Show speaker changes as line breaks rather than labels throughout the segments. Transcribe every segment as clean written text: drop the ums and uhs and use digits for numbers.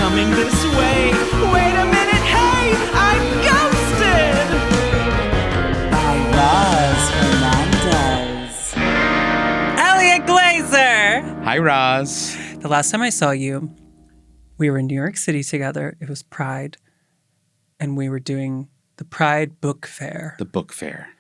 coming this way. Wait a minute, hey, I'm ghosted!
By Roz Hernandez.
Eliot Glazer!
Hi, Roz.
The last time I saw you, we were in New York City together. It was Pride. And we were doing the Pride Book Fair.
The book fair.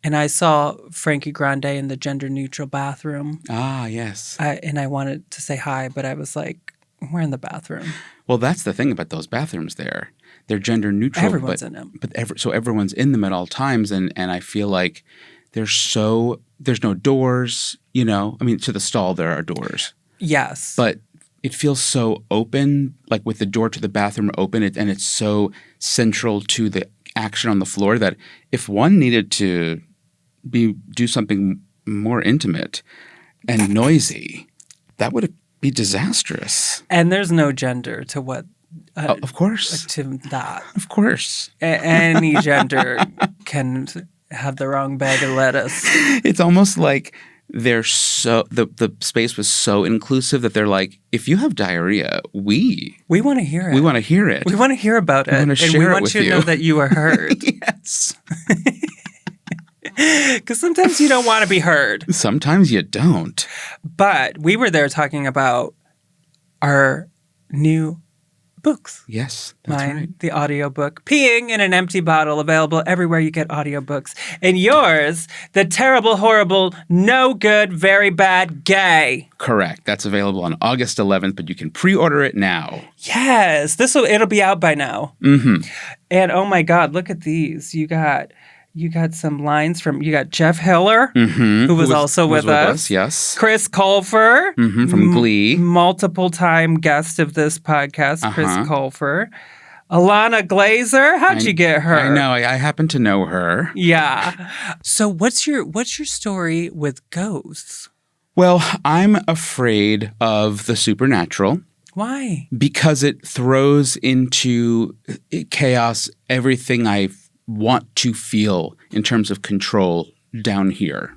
And I saw Frankie Grande in the gender-neutral bathroom.
Ah, yes.
And I wanted to say hi, but I was like, we're in the bathroom.
Well, that's the thing about those bathrooms there. They're gender neutral.
Everyone's in them.
So everyone's in them at all times. And I feel like there's no doors, you know. I mean, to the stall there are doors.
Yes.
But it feels so open, like with the door to the bathroom open, and it's so central to the action on the floor that if one needed to do something more intimate and noisy, that would be disastrous.
And there's no gender to what...
of course.
To that.
Of course.
Any gender can have the wrong bag of lettuce.
It's almost like they're the space was so inclusive that they're like, if you have diarrhea, we
want to hear it.
We want to hear it.
We want to hear about it.
We want to share it with you.
And we want you to know that you are heard.
Yes.
Because sometimes you don't want to be heard.
Sometimes you don't.
But we were there talking about our new books.
Yes, that's right.
The audiobook, Peeing in an Empty Bottle, available everywhere you get audiobooks. And yours, The Terrible, Horrible, No Good, Very Bad, Gay.
Correct. That's available on August 11th, but you can pre-order it now.
Yes. It'll be out by now.
Mm-hmm.
And oh my God, look at these. You got some lines from, you got Jeff Hiller, who was also with us.
Yes.
Chris Colfer.
From Glee.
Multiple time guest of this podcast, Chris Colfer. Eliot Glazer. How'd you get her?
I know. I happen to know her.
Yeah. So what's your story with ghosts?
Well, I'm afraid of the supernatural.
Why?
Because it throws into chaos everything I want to feel in terms of control down here.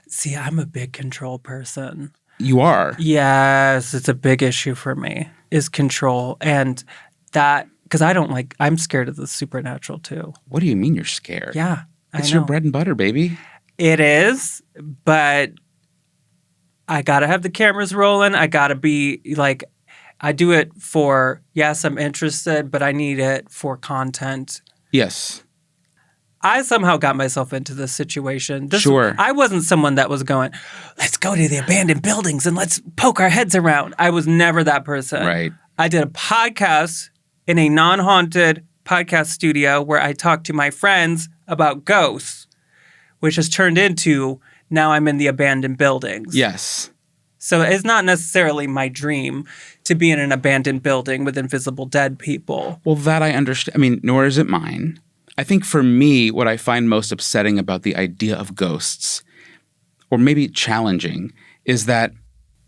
See, I'm a big control person.
You are?
Yes, it's a big issue for me, is control. And that, because I'm scared of the supernatural too.
What do you mean you're scared?
Yeah,
it's your bread and butter, baby.
It is, but I got to have the cameras rolling. I got to be like, I do it for, yes, I'm interested, but I need it for content.
Yes.
I somehow got myself into this situation.
Sure.
I wasn't someone that was going, let's go to the abandoned buildings and let's poke our heads around. I was never that person.
Right.
I did a podcast in a non-haunted podcast studio where I talked to my friends about ghosts, which has turned into now I'm in the abandoned buildings.
Yes.
So it's not necessarily my dream to be in an abandoned building with invisible dead people.
Well, that I understand. I mean, nor is it mine. I think for me, what I find most upsetting about the idea of ghosts, or maybe challenging, is that,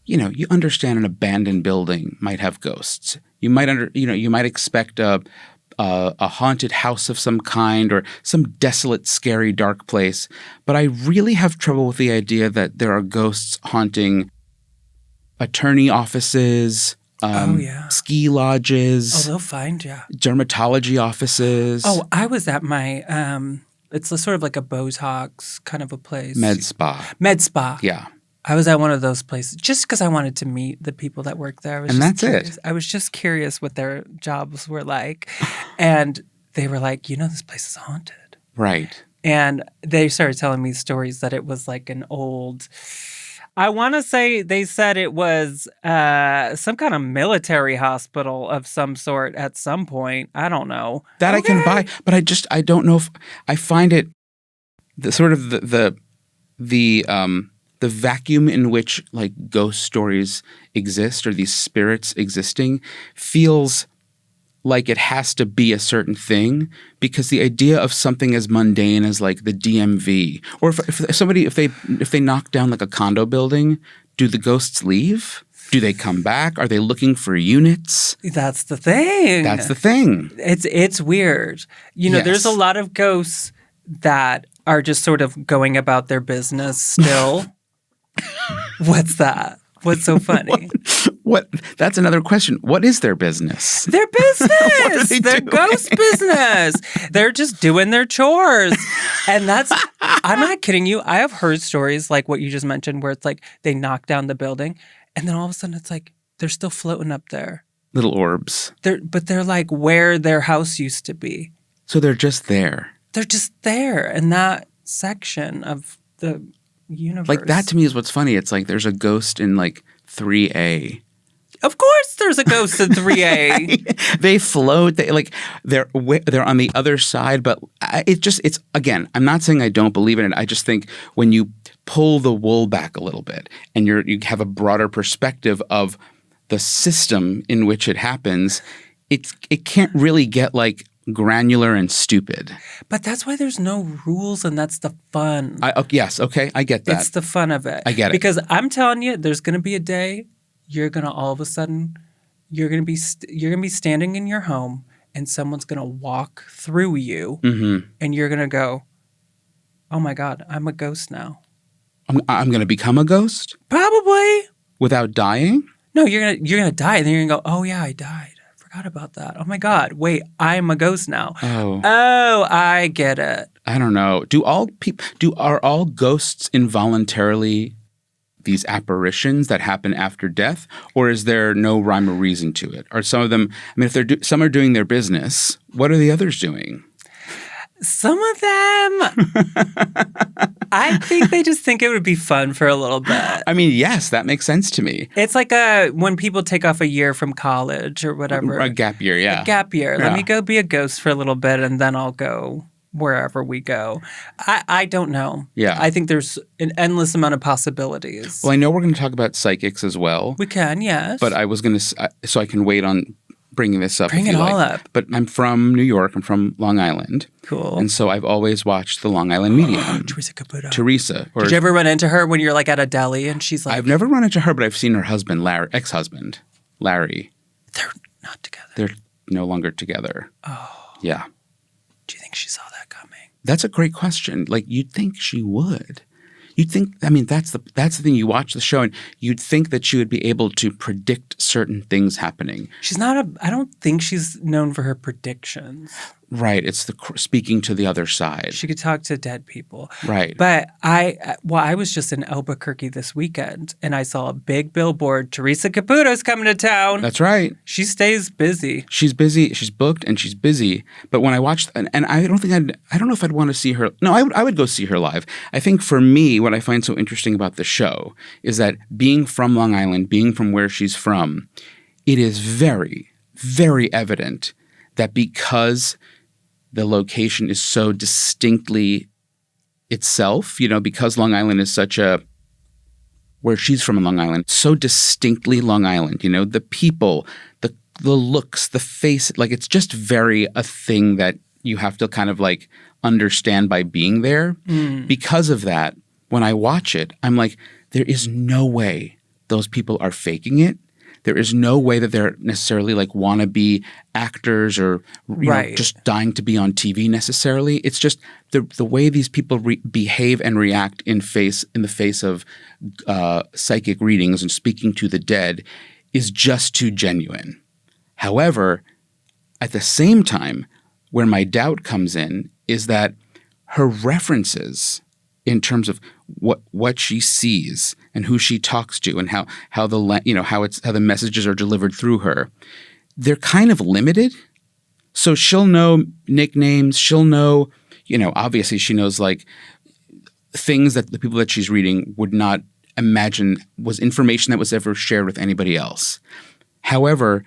you understand an abandoned building might have ghosts. You might expect a haunted house of some kind or some desolate, scary, dark place. But I really have trouble with the idea that there are ghosts haunting attorney offices, ski lodges.
Oh, they'll find you.
Dermatology offices.
Oh, I was at my, it's sort of like a Botox kind of a place.
Med spa.
Med spa.
Yeah.
I was at one of those places just because I wanted to meet the people that work there.
And that's it.
I was just curious what their jobs were like. And they were like, this place is haunted.
Right.
And they started telling me stories that it was like an old... I want to say they said it was some kind of military hospital of some sort at some point. I don't know.
That I can buy, but I don't know if I find it the sort of the vacuum in which like ghost stories exist or these spirits existing feels like it has to be a certain thing, because the idea of something as mundane as like the DMV, or if they knock down like a condo building, do the ghosts leave? Do they come back? Are they looking for units?
That's the thing. It's weird.
Yes.
There's a lot of ghosts that are just sort of going about their business still. What's that? What's so funny?
What? That's another question. What is their business?
Their business.
they
Their
doing?
ghost business. They're just doing their chores. And I'm not kidding you. I have heard stories like what you just mentioned where it's like they knock down the building and then all of a sudden it's like they're still floating up there.
Little orbs.
But they're like where their house used to be.
So they're just there.
They're just there in that section of the universe.
Like that to me is what's funny. It's like there's a ghost in like 3A.
Of course there's a ghost in 3A.
They float. They're on the other side. But it's again, I'm not saying I don't believe in it. I just think when you pull the wool back a little bit and you have a broader perspective of the system in which it happens, it can't really get like granular and stupid.
But that's why there's no rules, and that's the fun.
Yes, okay, I get that.
It's the fun of it.
I get it.
Because I'm telling you, there's going to be a day you're going to all of a sudden, you're going to be standing in your home, and someone's going to walk through you, and you're going to go, oh my God, I'm a ghost now.
I'm going to become a ghost?
Probably.
Without dying?
No, you're gonna die, and then you're gonna go, oh yeah, I died. Forgot about that. Oh my God. Wait, I'm a ghost now. Oh, I get it.
I don't know. Are all ghosts involuntarily these apparitions that happen after death, or is there no rhyme or reason to it? Are some of them? I mean, if some are doing their business, what are the others doing?
Some of them, I think they just think it would be fun for a little bit.
I mean, yes, that makes sense to me.
It's like when people take off a year from college or whatever.
A gap year, yeah.
A gap year.
Yeah.
Let me go be a ghost for a little bit, and then I'll go wherever we go. I don't know.
Yeah.
I think there's an endless amount of possibilities.
Well, I know we're going to talk about psychics as well.
We can, yes.
But I was going to, so I can wait on bringing this up.
Bring
if
it
you
all
like.
up.
But I'm from New York. I'm from Long Island.
Cool.
And so I've always watched the Long Island Medium.
Teresa Caputo.
Teresa.
Did you ever run into her when you're like at a deli and she's like...
I've never run into her, but I've seen her husband, ex-husband, Larry.
They're not together.
They're no longer together.
Oh.
Yeah.
Do you think she saw that coming?
That's a great question. Like, you'd think she would. You'd think, I mean, that's the thing. You watch the show and you'd think that she would be able to predict certain things happening.
She's not I don't think she's known for her predictions.
Right. It's speaking to the other side.
She could talk to dead people.
Right.
But I was just in Albuquerque this weekend and I saw a big billboard. Teresa Caputo's coming to town.
That's right.
She stays busy.
She's busy. She's booked and she's busy. But when I watched, and I don't know if I'd want to see her. No, I would go see her live. I think for me, what I find so interesting about the show is that being from Long Island, being from where she's from, it is very, very evident that because the location is so distinctly itself, because Long Island is where she's from in Long Island, so distinctly Long Island, the people, the looks, the face, like it's just very a thing that you have to kind of like understand by being there. Because of that, when I watch it, I'm like, there is no way those people are faking it. There is no way that they're necessarily like wannabe actors or just dying to be on TV necessarily. It's just the way these people behave and react in the face of psychic readings and speaking to the dead is just too genuine. However, at the same time, where my doubt comes in is that her references in terms of what she sees and who she talks to and how the messages are delivered through her, they're kind of limited. So she'll know nicknames. She'll know, obviously she knows like things that the people that she's reading would not imagine was information that was ever shared with anybody else. However,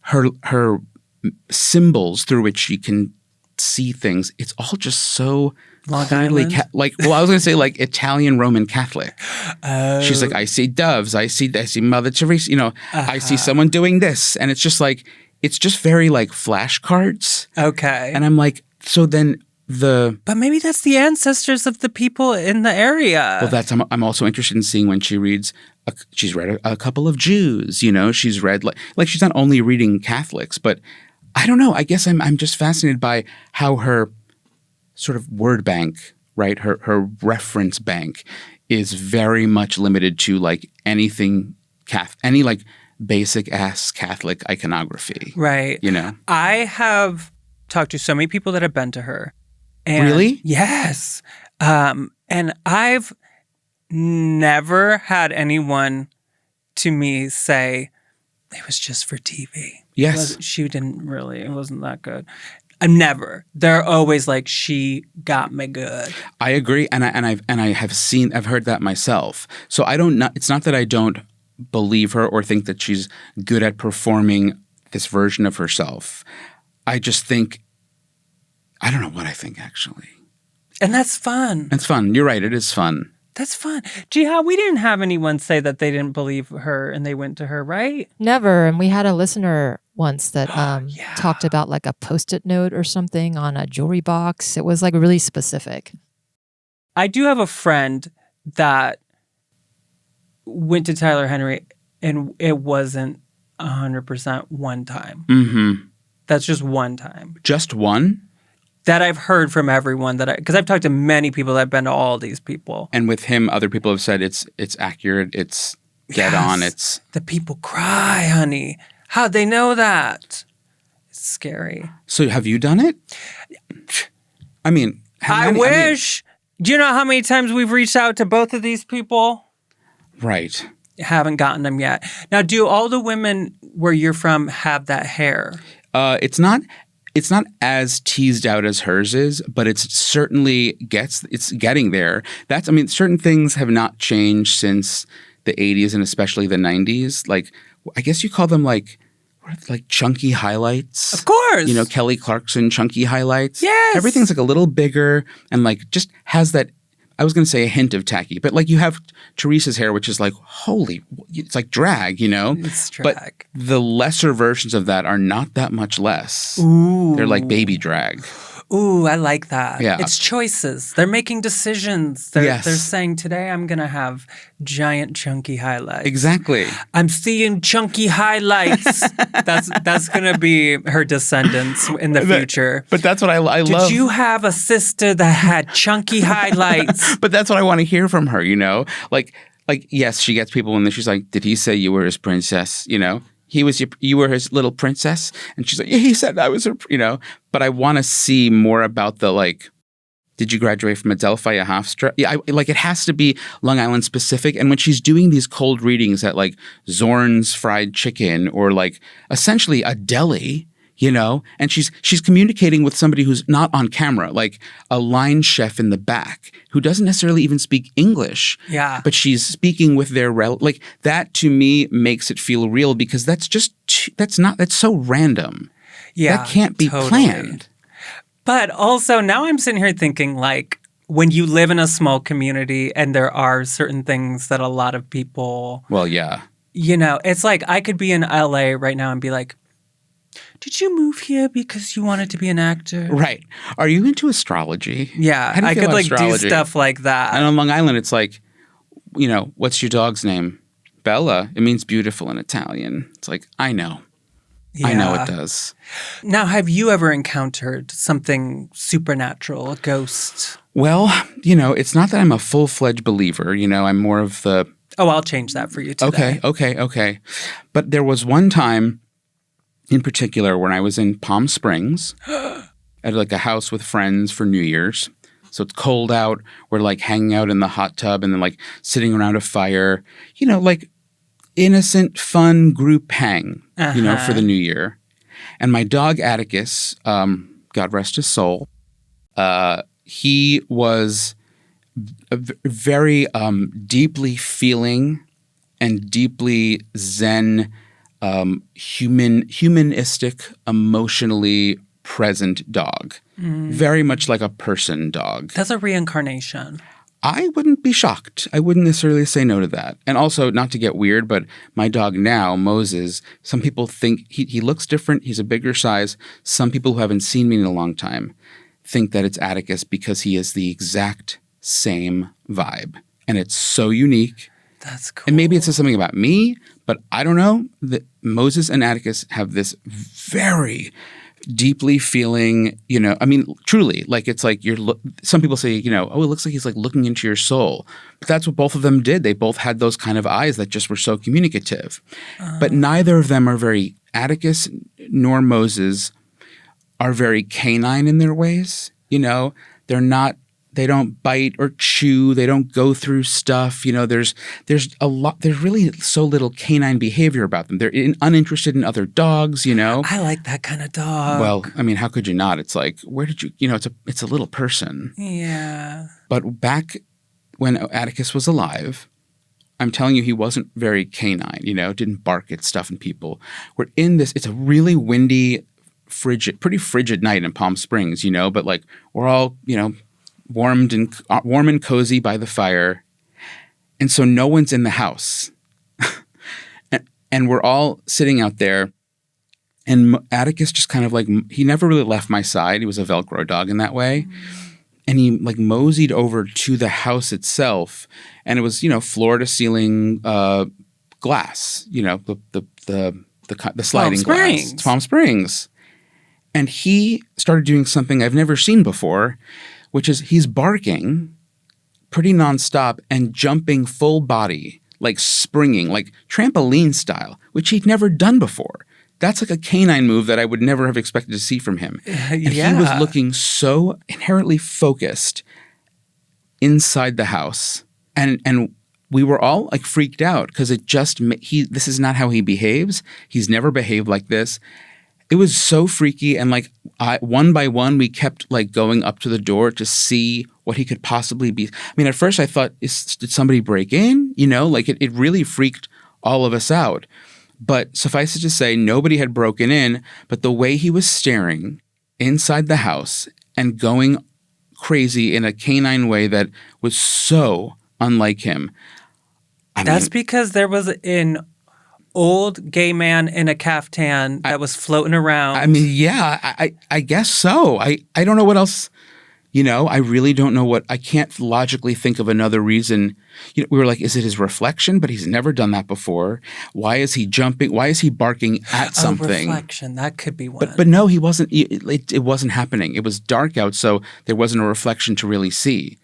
her symbols through which she can see things, it's all just so
Long
clearly
Island?
I was going to say like Italian Roman Catholic. She's like, I see doves, I see Mother Teresa, I see someone doing this, and it's just like it's just very like flashcards. Okay, and I'm like, so then
but maybe that's the ancestors of the people in the area.
Well, I'm also interested in seeing when she reads. She's read a couple of Jews, she's read like she's not only reading Catholics, but I don't know. I guess I'm just fascinated by how her sort of word bank, right? Her reference bank is very much limited to like anything any like basic ass Catholic iconography.
Right.
You know?
I have talked to so many people that have been to her. And
Really?
Yes. And I've never had anyone to me say, it was just for TV.
Yes.
It wasn't that good. Never. They're always like, she got me good.
I agree. And I've heard that myself. So it's not that I don't believe her or think that she's good at performing this version of herself. I just think, I don't know what I think actually.
And that's fun.
It's fun. You're right. It is fun.
That's fun. Jiha, we didn't have anyone say that they didn't believe her and they went to her, right?
Never. And we had a listener once that
Yeah.
talked about like a Post-it note or something on a jewelry box. It was like really specific.
I do have a friend that went to Tyler Henry and it wasn't 100% one time.
Mm-hmm.
That's just one time.
Just one?
That I've heard from everyone because I've talked to many people that have been to all these people.
And with him, other people have said it's accurate, it's dead on, it's...
The people cry, honey. How'd they know that? It's scary.
So have you done it? I mean...
I wish. Do you know how many times we've reached out to both of these people?
Right.
Haven't gotten them yet. Now, do all the women where you're from have that hair?
It's not as teased out as hers is, but it's certainly it's getting there. Certain things have not changed since the 80s and especially the 90s. Like, I guess you call them like chunky highlights.
Of course.
You know, Kelly Clarkson chunky highlights.
Yes.
Everything's like a little bigger and like just has that, I was going to say a hint of tacky, but like you have Teresa's hair, which is like, it's like drag, you know?
It's drag.
But the lesser versions of that are not that much less.
Ooh.
They're like baby drag.
Ooh, I like that.
Yeah.
It's choices. They're making decisions. They're saying, today I'm going to have giant chunky highlights.
Exactly.
I'm seeing chunky highlights. That's going to be her descendants in the future.
But that's what I love.
Did you have a sister that had chunky highlights?
But that's what I want to hear from her, you know? Like, yes, she gets people when she's like, did he say you were his princess, you know? You were his little princess? And she's like, yeah, he said I was her, you know? But I want to see more about the, like, did you graduate from Adelphi, a Hofstra? Yeah, it has to be Long Island specific. And when she's doing these cold readings at, like, Zorn's Fried Chicken or, like, essentially a deli, you know? And she's communicating with somebody who's not on camera, like a line chef in the back who doesn't necessarily even speak English.
Yeah.
But she's speaking with their like that to me makes it feel real because that's so random.
Yeah.
That can't be
totally.
planned.
But also now I'm sitting here thinking like when you live in a small community and there are certain things that a lot of people,
Well, yeah.
you know, it's like I could be in LA right now and be like, did you move here because you wanted to be an actor?
Right. Are you into astrology?
Yeah.
How do you
I
feel
could
about
like
astrology?
do stuff like that.
And on Long Island, it's like, you know, what's your dog's name? Bella. It means beautiful in Italian. It's like, I know. I know it does.
Now, have you ever encountered something supernatural, a ghost?
Well, you know, it's not that I'm a full-fledged believer. You know, I'm more of the...
Oh, I'll change that for you today.
Okay. But there was one time in particular when I was in Palm Springs at like a house with friends for New Year's. So it's cold out. We're like hanging out in the hot tub and then like sitting around a fire, you know, like innocent, fun group hang, you know, for the new year. And my dog Atticus, God rest his soul, he was very deeply feeling and deeply zen, humanistic, emotionally present dog. Very much like a person dog.
That's a reincarnation.
I wouldn't be shocked. I wouldn't necessarily say no to that. And also, not to get weird, but my dog now, Moses, some people think he looks different. He's a bigger size. Some people who haven't seen me in a long time think that it's Atticus because he is the exact same vibe. And it's so unique.
That's cool.
And maybe it says something about me, but I don't know. That Moses and Atticus have this very, deeply feeling, truly, like it's like some people say, oh, it looks like he's like looking into your soul. But that's what both of them did. They both had those kind of eyes that just were so communicative. But neither of them are Atticus nor Moses are very canine in their ways. They don't bite or chew. They don't go through stuff. There's really so little canine behavior about them. They're uninterested in other dogs,
I like that kind of dog.
Well, I mean, how could you not? It's like, where did you, it's a little person.
Yeah.
But back when Atticus was alive, I'm telling you, he wasn't very canine, didn't bark at stuff and people. We're in this, it's a really windy, pretty frigid night in Palm Springs, but like we're all, warm and cozy by the fire. And so no one's in the house. and we're all sitting out there. And Atticus just kind of like, he never really left my side. He was a Velcro dog in that way. And he like moseyed over to the house itself. And it was, floor to ceiling glass, the sliding glass. Palm Springs. And he started doing something I've never seen before, which is he's barking pretty nonstop and jumping full body, like springing, like trampoline style, which he'd never done before. That's like a canine move that I would never have expected to see from him. And he was looking so inherently focused inside the house. And we were all like freaked out because this is not how he behaves. He's never behaved like this. It was so freaky, and like one by one, we kept like going up to the door to see what he could possibly be. I mean, at first I thought, did somebody break in? Like it really freaked all of us out. But suffice it to say, nobody had broken in, but the way he was staring inside the house and going crazy in a canine way that was so unlike him.
That's because there was an old gay man in a caftan that was floating around.
I mean, yeah, I guess so. I don't know what else, I really don't know I can't logically think of another reason. We were like, is it his reflection? But he's never done that before. Why is he jumping? Why is he barking at something?
Reflection, that could be one.
But no, he wasn't, it wasn't happening. It was dark out, so there wasn't a reflection to really see.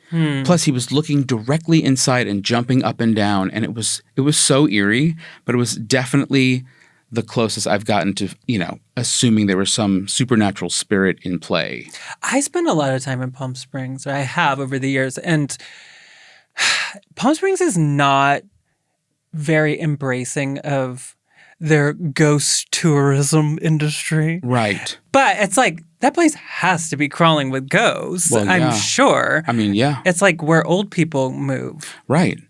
Plus, he was looking directly inside and jumping up and down, and it was so eerie, but it was definitely the closest I've gotten to, assuming there was some supernatural spirit in play.
I spend a lot of time in Palm Springs. I have over the years, and Palm Springs is not very embracing of their ghost tourism industry.
Right.
But it's like, that place has to be crawling with ghosts,
well, yeah.
I'm sure.
I mean, yeah.
It's like where old people move.
Right.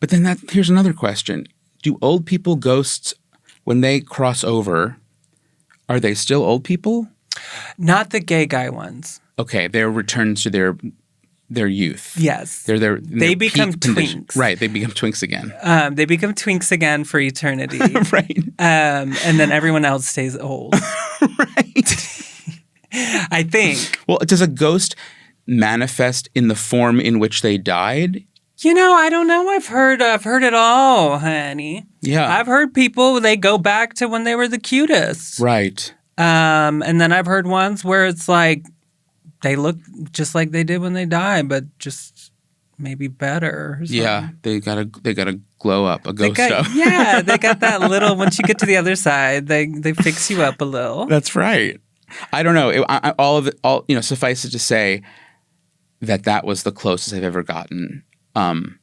But then here's another question. Do old people ghosts, when they cross over, are they still old people?
Not the gay guy ones.
Okay, they're returned to their youth.
Yes.
They
become twinks.
Right, they become twinks again.
They become twinks again for eternity.
Right.
And then everyone else stays old.
Right.
I think.
Well, does a ghost manifest in the form in which they died?
I don't know. I've heard it all, honey.
Yeah.
I've heard people, they go back to when they were the cutest.
Right.
And then I've heard ones where it's like they look just like they did when they died, but just maybe better.
Yeah, they gotta glow up, a ghost up.
Yeah, they got that little. Once you get to the other side, they fix you up a little.
That's right. I don't know. Suffice it to say that was the closest I've ever gotten. And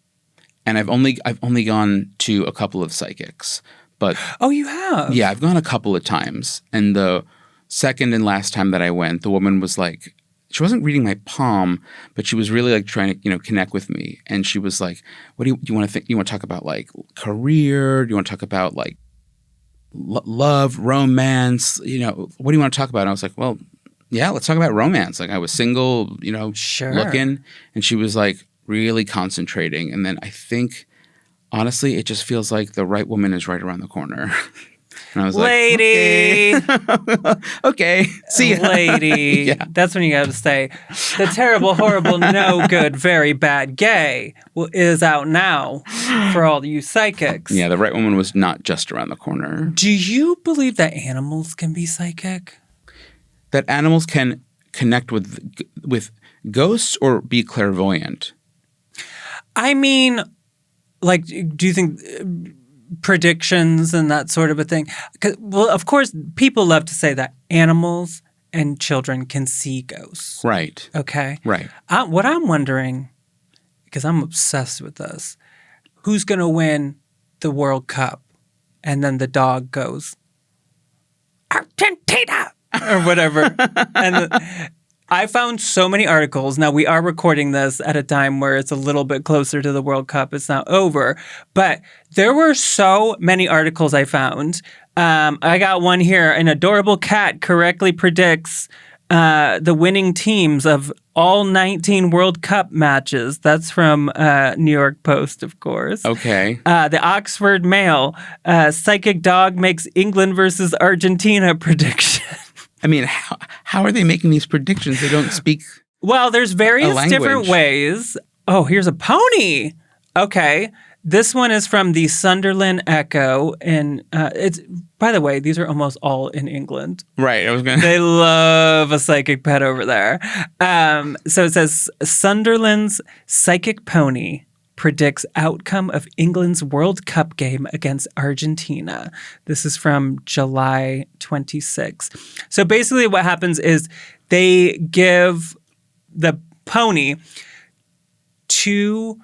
I've only gone to a couple of psychics, but
oh, you have?
Yeah, I've gone a couple of times, and the second and last time that I went, the woman was like, she wasn't reading my palm, but she was really like trying to connect with me, and she was like, "What do you want to think? You want to talk about like career? Do you want to talk about like love, romance? What do you want to talk about?" And I was like, "Well, yeah, let's talk about romance." Like I was single,
sure.
looking, and she was like really concentrating. And then I think, honestly, it just feels like the right woman is right around the corner. And I was
lady.
Like, okay, see ya.
Lady.
Yeah.
That's when you got to say, the terrible, horrible, no good, very bad gay is out now for all you psychics.
Yeah, the right woman was not just around the corner.
Do you believe that animals can be psychic?
that animals can connect with ghosts or be clairvoyant?
I mean, like, do you think predictions and that sort of a thing? Well, of course, people love to say that animals and children can see ghosts.
Right.
Okay.
Right.
What I'm wondering, because I'm obsessed with this, who's going to win the World Cup? And then the dog goes, Argentina! Or whatever. And I found so many articles. Now, we are recording this at a time where it's a little bit closer to the World Cup. It's not over. But there were so many articles I found. I got one here. An adorable cat correctly predicts the winning teams of all 19 World Cup matches. That's from New York Post, of course.
Okay.
The Oxford Mail, psychic dog makes England versus Argentina prediction.
I mean, how are they making these predictions? They don't speak.
Well, there's various different ways. Oh, here's a pony. Okay. This one is from the Sunderland Echo. And it's, by the way, these are almost all in England.
Right.
They love a psychic pet over there. So it says Sunderland's psychic pony predicts outcome of England's World Cup game against Argentina. This is from July 26. So basically what happens is they give the pony 2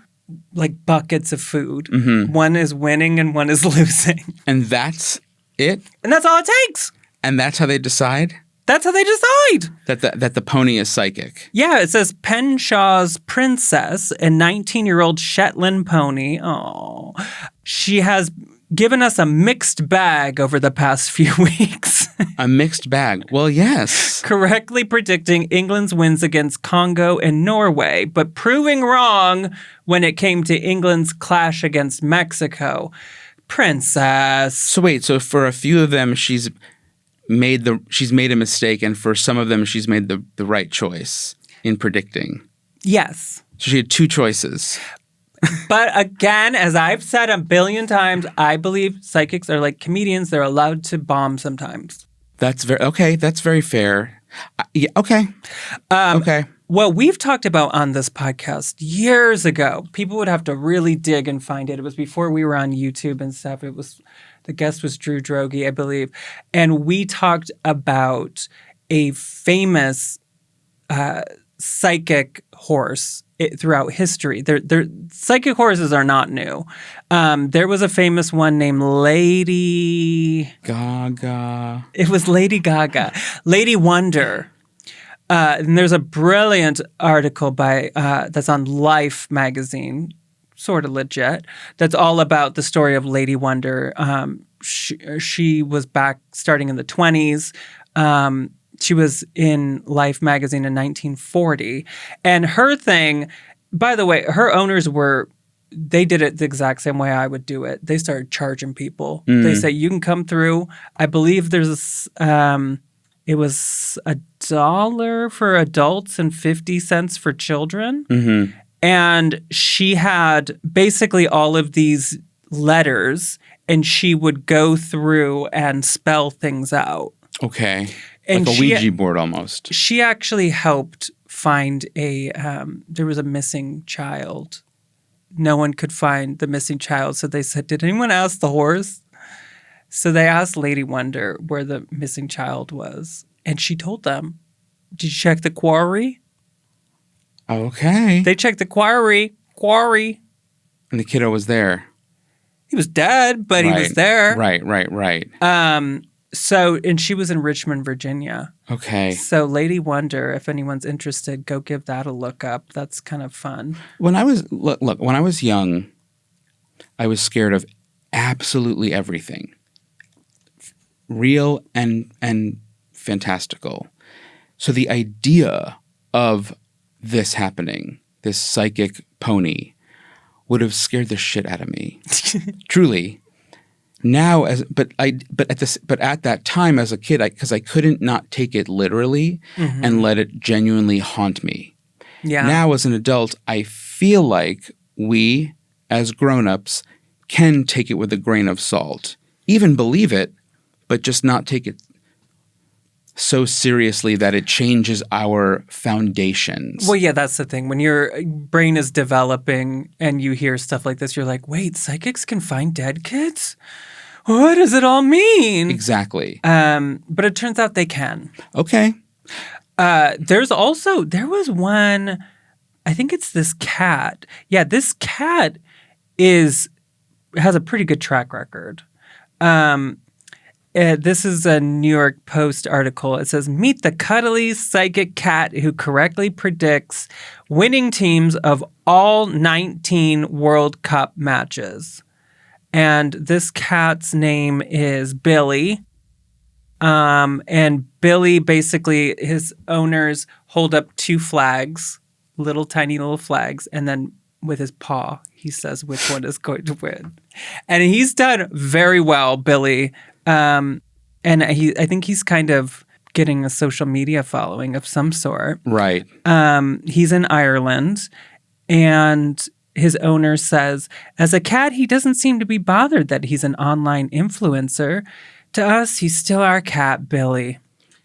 like buckets of food. Mm-hmm. One is winning and one is losing.
And that's it?
And that's all it takes.
And that's how they decide?
That's how they decide.
That the pony is psychic.
Yeah, it says Penshaw's Princess, a 19-year-old Shetland pony. Oh, she has given us a mixed bag over the past few weeks.
A mixed bag. Well, yes.
Correctly predicting England's wins against Congo and Norway, but proving wrong when it came to England's clash against Mexico. Princess.
So wait, so for a few of them, she's made a mistake, and for some of them, she's made the right choice in predicting.
Yes.
So she had 2 choices.
But again, as I've said a billion times, I believe psychics are like comedians. They're allowed to bomb sometimes.
That's very fair. Yeah, okay. Okay.
Well, we've talked about on this podcast years ago. People would have to really dig and find it. It was before we were on YouTube and stuff. The guest was Drew Droege, I believe. And we talked about a famous psychic horse throughout history. Psychic horses are not new. There was a famous one named Lady
Gaga.
It was Lady Gaga. Lady Wonder. And there's a brilliant article by that's on Life magazine, sort of legit, that's all about the story of Lady Wonder. She was back starting in the 20s. She was in Life magazine in 1940. And her thing, by the way, her owners they did it the exact same way I would do it. They started charging people. They say, you can come through. I believe there's it was $1 for adults and 50 cents for children. Mm-hmm. And she had basically all of these letters, and she would go through and spell things out.
Okay.
And
like a Ouija board almost.
She actually helped find there was a missing child. No one could find the missing child. So they said, did anyone ask the horse? So they asked Lady Wonder where the missing child was. And she told them, did you check the quarry?
Okay.
They checked the quarry.
And the kiddo was there.
He was dead, but he was there.
Right.
So, and she was in Richmond, Virginia.
Okay.
So Lady Wonder, if anyone's interested, go give that a look up. That's kind of fun.
When I was young, I was scared of absolutely everything. Real and fantastical. So the idea of this happening, this psychic pony, would have scared the shit out of me. Truly. Now, but at that time as a kid, because I couldn't not take it literally and let it genuinely haunt me.
Yeah.
Now, as an adult, I feel like we, as grown-ups, can take it with a grain of salt. Even believe it, but just not take it so seriously that it changes our foundations.
Well, yeah, that's the thing. When your brain is developing and you hear stuff like this, you're like, wait, psychics can find dead kids? What does it all mean?
Exactly.
But it turns out they can.
Okay.
There was one, I think it's this cat. Yeah, this cat has a pretty good track record. This is a New York Post article. It says, meet the cuddly psychic cat who correctly predicts winning teams of all 19 World Cup matches. And this cat's name is Billy. And Billy, basically, his owners hold up two flags, tiny little flags, and then with his paw, he says which one is going to win. And he's done very well, Billy. And I think he's kind of getting a social media following of some sort.
Right.
He's in Ireland, and his owner says, as a cat, he doesn't seem to be bothered that he's an online influencer. To us, he's still our cat, Billy.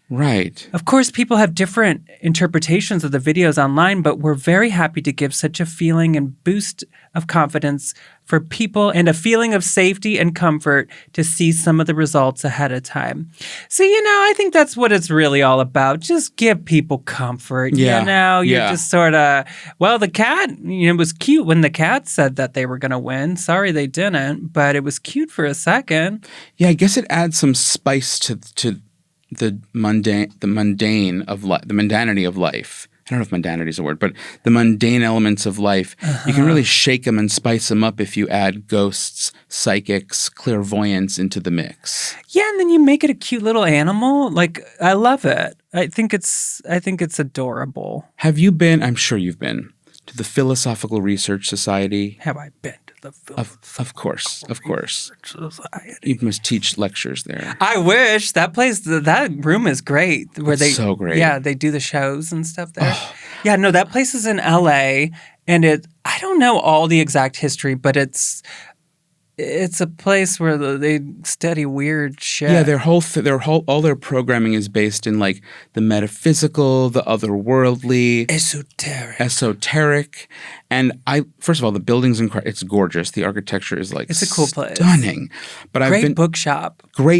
Right.
Of course, people have different interpretations of the videos online, but we're very happy to give such a feeling and boost of confidence for people and a feeling of safety and comfort to see some of the results ahead of time. So, I think that's what it's really all about. Just give people comfort.
Yeah.
You're just sort of, well, the cat, it was cute when the cat said that they were going to win. Sorry they didn't, but it was cute for a second.
Yeah, I guess it adds some spice to the mundanity of life. I don't know if mundanity is a word, but the mundane elements of life. You can really shake them and spice them up if you add ghosts, psychics, clairvoyance into the mix.
Yeah, and then you make it a cute little animal. Like, I love it. I think it's adorable.
Have you been, I'm sure you've been, to the Philosophical Research Society?
Have I been to the
Of course.
Research Society?
You must teach lectures there.
I wish. That place, that room is great.
So great.
Yeah, they do the shows and stuff there. Yeah, no, that place is in LA, and I don't know all the exact history, but it's a place where they study weird shit.
Yeah, all their programming is based in like the metaphysical, the otherworldly, esoteric. And first of all, the building's incredible. It's gorgeous. The architecture is like
it's a cool place,
stunning. But
great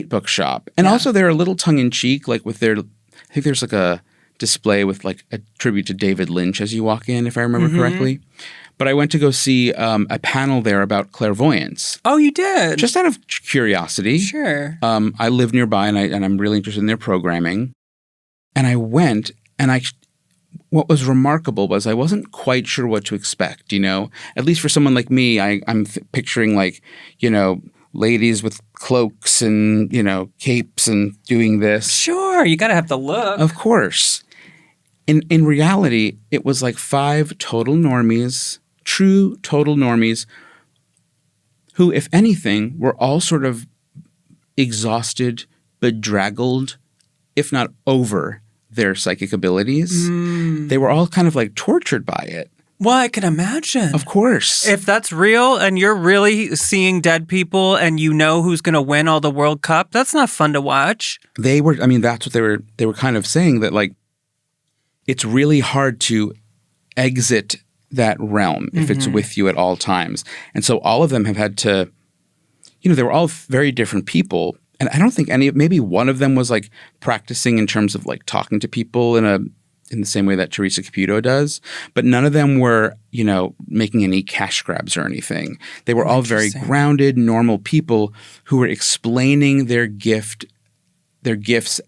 bookshop,
and also they're a little tongue in cheek, like with their. I think there's like a display with like a tribute to David Lynch as you walk in, if I remember correctly. But I went to go see a panel there about clairvoyance.
Oh, you did?
Just out of curiosity.
Sure.
I live nearby, and I'm really interested in their programming. And I went, and what was remarkable was I wasn't quite sure what to expect. At least for someone like me, I'm picturing like ladies with cloaks and capes and doing this.
Sure, you gotta have the look.
Of course. In reality, it was like 5 total normies. True total normies who, if anything, were all sort of exhausted, bedraggled, if not over their psychic abilities. They were all kind of like tortured by it.
Well, I can imagine.
Of course.
If that's real and you're really seeing dead people and you know who's going to win all the World Cup, that's not fun to watch.
That's what they were kind of saying, that like it's really hard to exit that realm if it's with you at all times. And so all of them have had to, they were all very different people. And I don't think maybe one of them was like practicing in terms of like talking to people in the same way that Teresa Caputo does. But none of them were, making any cash grabs or anything. They were all very grounded, normal people who were explaining their gifts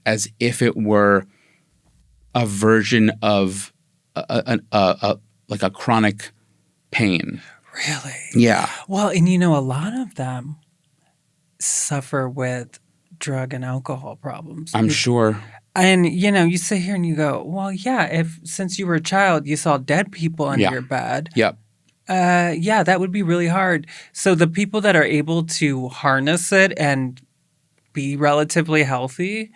as if it were a version of like a chronic pain.
Really?
Yeah.
Well, and a lot of them suffer with drug and alcohol problems.
I'm sure.
And, you sit here and you go, well, yeah, since you were a child, you saw dead people under your bed.
Yep.
That would be really hard. So the people that are able to harness it and be relatively healthy,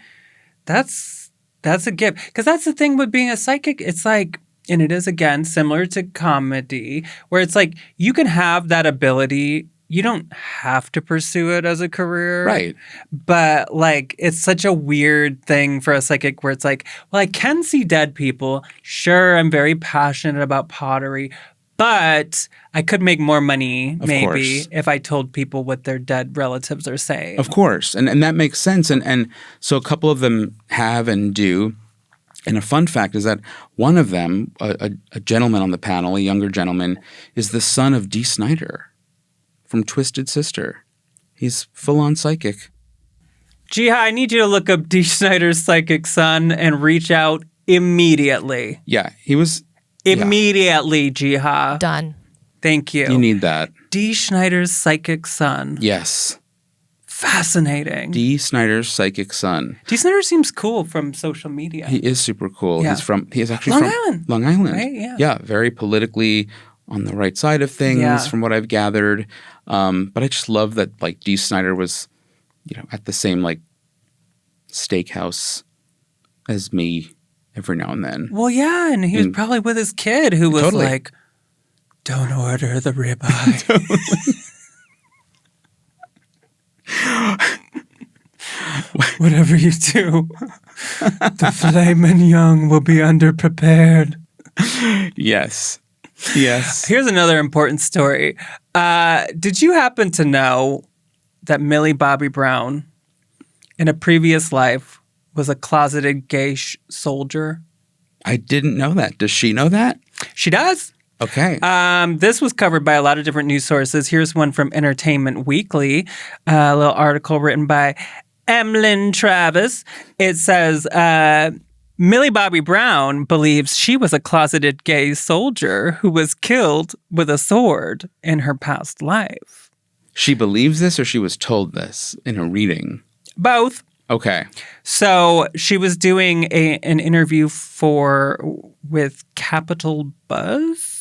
that's a gift. Because that's the thing with being a psychic. It's like, and it is, again, similar to comedy, where it's like you can have that ability you don't have to pursue it as a career.
Right.
But like, it's such a weird thing for a psychic where it's like, well, I can see dead people. Sure, I'm very passionate about pottery, but I could make more money
Of
maybe
course.
if I told people what their dead relatives are saying.
Of course. And that makes sense. And so a couple of them have and do. And a fun fact is that one of them, a gentleman on the panel, a younger gentleman, is the son of Dee Snider from Twisted Sister. He's full-on psychic.
Jiha, I need you to look up Dee Snider's psychic son and reach out immediately.
Yeah, he was...
Immediately, Jiha.
Done.
Thank you.
You need that.
Dee Snider's psychic son.
Yes.
Fascinating.
Dee Snider's psychic son.
Dee Snider seems cool from social media.
He is super cool.
Yeah.
He is actually
Long
from
Island.
Long Island.
Right, yeah.
Yeah, very politically on the right side of things
Yeah.
from what I've gathered. But I just love that like Dee Snider was, at the same like steakhouse as me every now and then.
Well, yeah, and he was probably with his kid who was
Totally.
like, don't order the ribeye. Whatever you do, the filet mignon will be underprepared.
Yes. Yes.
Here's another important story. Did you happen to know that Millie Bobby Brown, in a previous life, was a closeted gay soldier?
I didn't know that. Does she know that?
She does.
Okay.
This was covered by a lot of different news sources. Here's one from Entertainment Weekly, a little article written by Emlyn Travis. It says, Millie Bobby Brown believes she was a closeted gay soldier who was killed with a sword in her past life.
She believes this or she was told this in a reading?
Both.
Okay.
So she was doing an interview with Capital Buzz.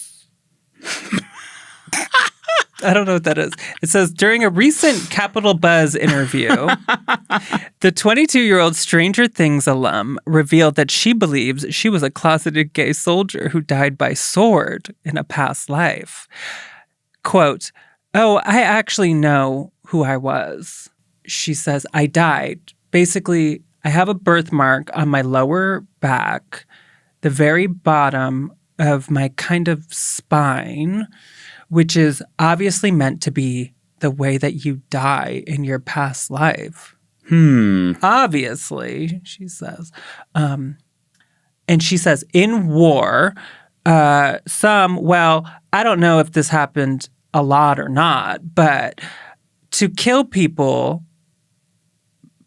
I don't know what that is. It says, during a recent Capital Buzz interview, the 22-year-old Stranger Things alum revealed that she believes she was a closeted gay soldier who died by sword in a past life. Quote, "Oh, I actually know who I was." She says, "I died. Basically, I have a birthmark on my lower back, the very bottom of my kind of spine, which is obviously meant to be the way that you die in your past life." Obviously, she says. And she says, in war, I don't know if this happened a lot or not, but to kill people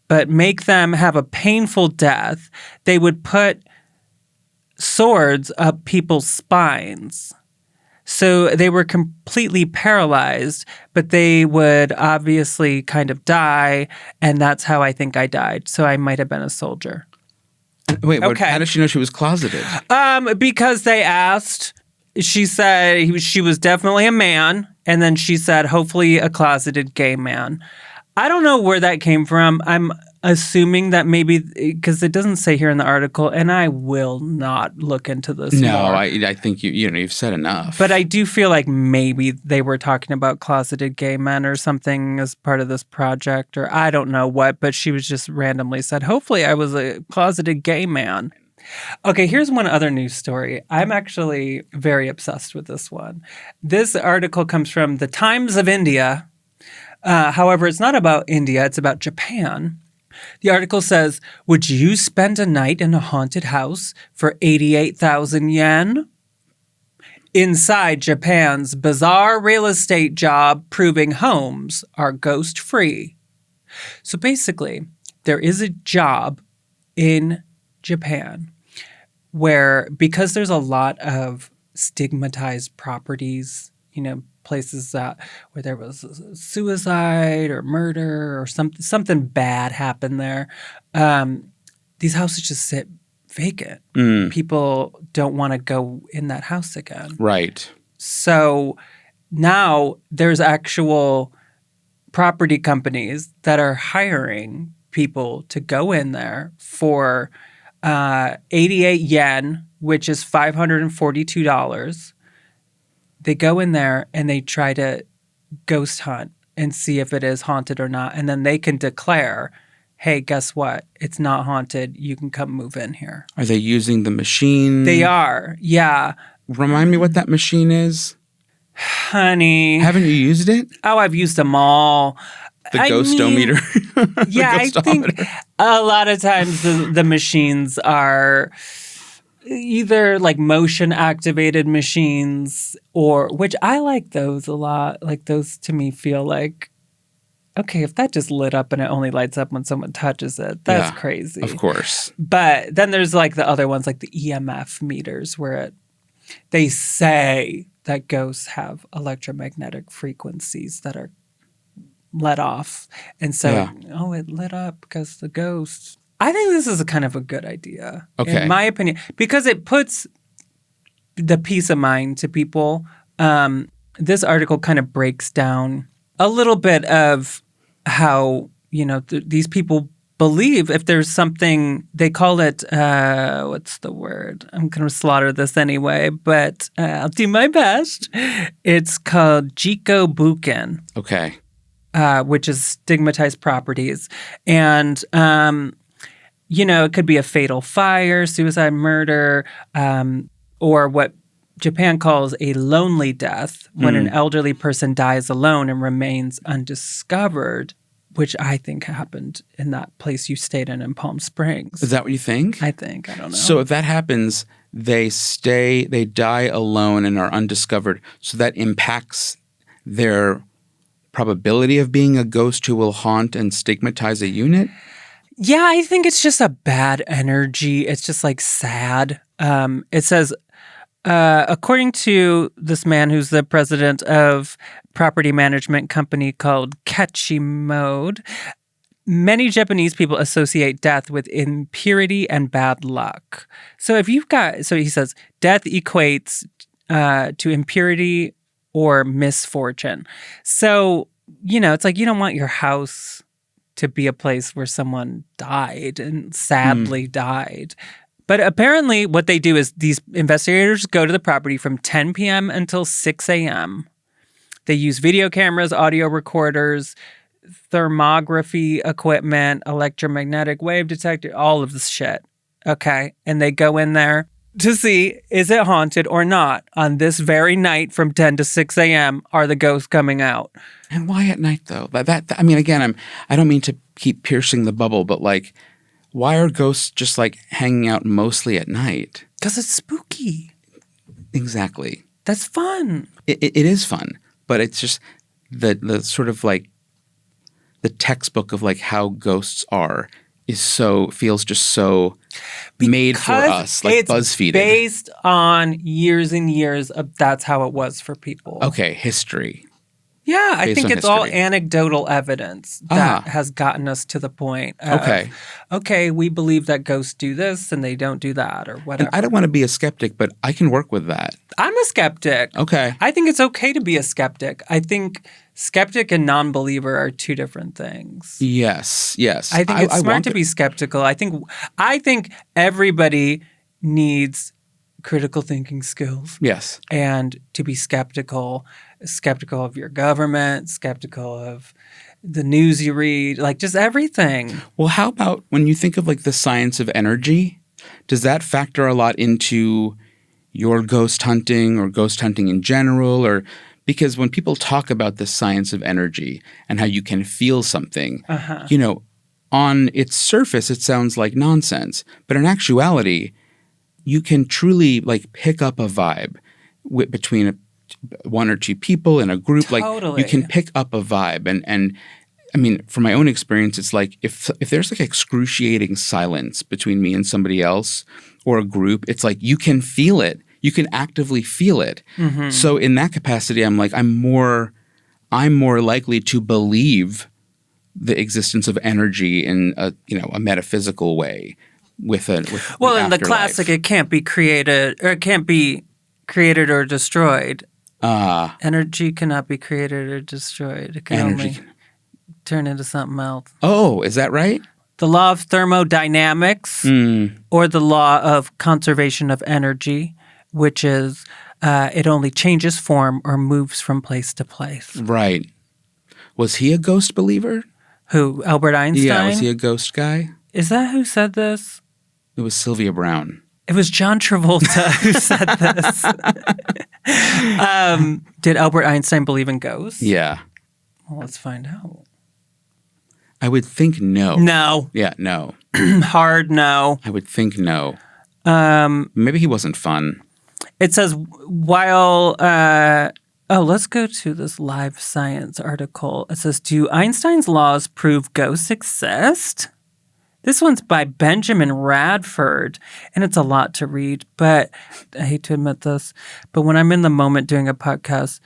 but make them have a painful death, they would put swords up people's spines. So they were completely paralyzed, but they would obviously kind of die, and that's how I think I died. So I might have been a soldier.
Wait,
Okay.
how did she know she was closeted?
Because they asked, she said she was definitely a man, and then she said, hopefully a closeted gay man. I don't know where that came from. I'm assuming that maybe, because it doesn't say here in the article, and I will not look into this
No,
more.
I think you've said enough.
But I do feel like maybe they were talking about closeted gay men or something as part of this project, or I don't know what, but she was just randomly said, hopefully I was a closeted gay man. Okay, here's one other news story. I'm actually very obsessed with this one. This article comes from the Times of India. However, it's not about India, it's about Japan. The article says, would you spend a night in a haunted house for 88,000 yen? Inside Japan's bizarre real estate job proving homes are ghost-free. So basically, there is a job in Japan where, because there's a lot of stigmatized properties, places where there was suicide or murder or something bad happened there, these houses just sit vacant. People don't want to go in that house again.
Right.
So now there's actual property companies that are hiring people to go in there for 88 yen, which is $542. They go in there and they try to ghost hunt and see if it is haunted or not. And then they can declare, hey, guess what? It's not haunted. You can come move in here.
Are they using the machine?
They are. Yeah.
Remind me what that machine is.
Honey.
Haven't you used it?
Oh, I've used them all.
The ghostometer.
Yeah, I think a lot of times the machines are either like motion activated machines or, which I like those a lot. Like those to me feel like, okay, if that just lit up and it only lights up when someone touches it, that's crazy.
Of course.
But then there's like the other ones, like the EMF meters, where they say that ghosts have electromagnetic frequencies that are let off. And so, it lit up because the ghost. I think this is a kind of a good idea, in my opinion, because it puts the peace of mind to people. This article kind of breaks down a little bit of how, these people believe if there's something, they call it, what's the word? I'm going to slaughter this anyway, but I'll do my best. It's called Jiha Buken.
Okay.
Which is stigmatized properties. And, it could be a fatal fire, suicide, murder, or what Japan calls a lonely death, when an elderly person dies alone and remains undiscovered, which I think happened in that place you stayed in Palm Springs.
Is that what you think?
I think. I don't know.
So if that happens, they die alone and are undiscovered. So that impacts their probability of being a ghost who will haunt and stigmatize a unit?
Yeah, I think it's just a bad energy. It's just like sad. It says, according to this man who's the president of property management company called Mode, many Japanese people associate death with impurity and bad luck. So he says, death equates to impurity or misfortune. So, it's like you don't want your house to be a place where someone died and sadly died. But apparently what they do is these investigators go to the property from 10 p.m. until 6 a.m. They use video cameras, audio recorders, thermography equipment, electromagnetic wave detector, all of this shit. Okay? And they go in there to see, is it haunted or not? On this very night from 10 to 6 a.m., are the ghosts coming out?
And why at night, though? I mean, again, I don't mean to keep piercing the bubble, but like, why are ghosts just like hanging out mostly at night?
Because it's spooky.
Exactly.
That's fun.
It is fun, but it's just the sort of like the textbook of like how ghosts are feels just so made for us, like BuzzFeed.
Based on years and years of that's how it was for people.
Okay, history.
Yeah, I think it's all
history.
Anecdotal evidence that has gotten us to the point of, okay, we believe that ghosts do this and they don't do that or whatever.
And I don't want to be a skeptic, but I can work with that.
I'm a skeptic.
Okay.
I think it's okay to be a skeptic. I think skeptic and non-believer are two different things.
Yes.
I think it's smart to be skeptical. I think everybody needs critical thinking skills.
Yes.
And to be skeptical of your government, skeptical of the news you read, like just everything.
Well, how about when you think of like the science of energy, does that factor a lot into your ghost hunting or ghost hunting in general? Or because when people talk about the science of energy and how you can feel something, on its surface, it sounds like nonsense. But in actuality, you can truly like pick up a vibe between one or two people in a group.
Totally.
Like you can pick up a vibe. And I mean, from my own experience, it's like if there's like excruciating silence between me and somebody else or a group, it's like you can feel it. You can actively feel it. Mm-hmm. So in that capacity, I'm like, I'm more likely to believe the existence of energy in a metaphysical way. With in
the classic, it can't be created or destroyed. Energy cannot be created or destroyed. It can only turn into something else.
Oh, is that right?
The law of thermodynamics or the law of conservation of energy, which is It only changes form or moves from place to place.
Right. Was he a ghost believer?
Who? Albert Einstein?
Yeah, was he a ghost guy?
Is that who said this?
It was Sylvia Brown.
It was John Travolta who said this. Did Albert Einstein believe in ghosts?
Yeah.
Well, let's find out.
I would think no.
No.
Yeah, no.
Hard no.
I would think no. Maybe he wasn't fun.
It says while let's go to this Live Science article. It says, do Einstein's laws prove ghosts exist? This one's by Benjamin Radford, and it's a lot to read, but I hate to admit this, but when I'm in the moment doing a podcast,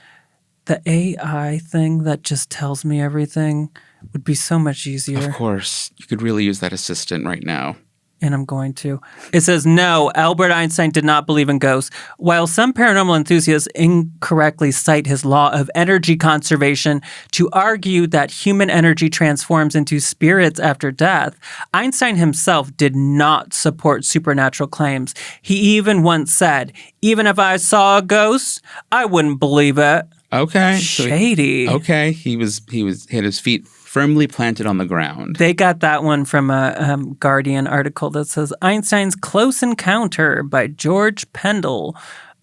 the AI thing that just tells me everything would be so much easier.
Of course. You could really use that assistant right now.
And I'm going to. It says, no, Albert Einstein did not believe in ghosts. While some paranormal enthusiasts incorrectly cite his law of energy conservation to argue that human energy transforms into spirits after death, Einstein himself did not support supernatural claims. He even once said, even if I saw a ghost, I wouldn't believe it.
Okay.
Shady.
Okay. He had his feet firmly planted on the ground.
They got that one from a Guardian article that says Einstein's Close Encounter by George Pendle.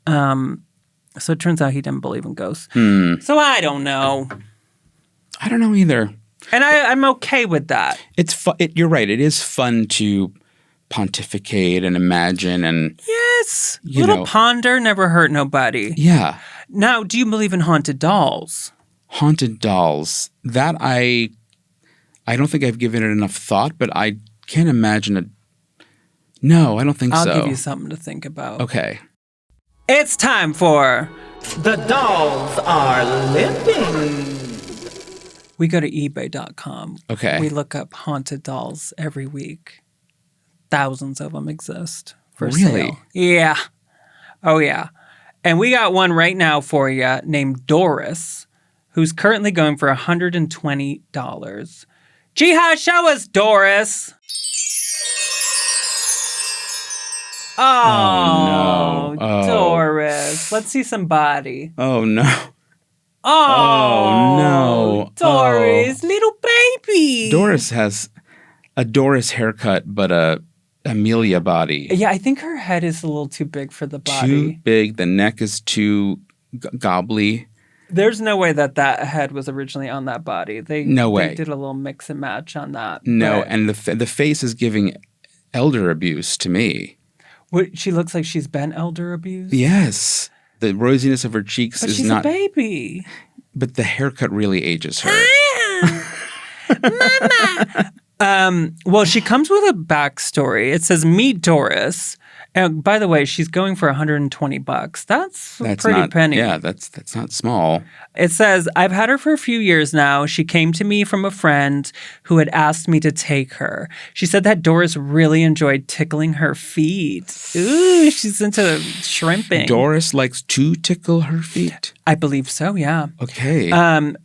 So it turns out he didn't believe in ghosts. So I don't know.
I don't know either.
And I'm okay with that.
It's you're right. It is fun to pontificate and imagine and
Yes.
You
Little
know.
ponder never hurt nobody.
yeah.
Now, do you believe in haunted dolls?
Haunted dolls. That I don't think I've given it enough thought, but I can't imagine No, I don't think
I'll
so.
give you something to think about.
Okay.
It's time for
The dolls are living.
we go to ebay.com.
Okay.
We look up haunted dolls every week. Thousands of them exist for
Really?
sale. Yeah. Oh, yeah. And we got one right now for you named Doris, who's currently going for $120. Jiha, show us Doris. Oh,
no. Oh.
Doris. Let's see some body.
Oh no.
Oh,
no.
Doris, little baby.
Doris has a Doris haircut, but a Amelia body.
Yeah, I think her head is a little too big for the body.
Too big. The neck is too gobbly.
There's no way that head was originally on that body.
No way.
They did a little mix and match on that.
No,
but
and the face is giving elder abuse to me.
she looks like she's been elder abused.
Yes. The rosiness of her cheeks
But
is
she's
not.
a baby.
But the haircut really ages her.
Well, she comes with a backstory. It says, meet Doris. And by the way, she's going for $120. That's a pretty
not,
penny.
Yeah, that's not small.
It says, I've had her for a few years now. She came to me from a friend who had asked me to take her. She said that Doris really enjoyed tickling her feet. Ooh, she's into shrimping.
Doris likes to tickle her feet.
I believe so, yeah.
Okay.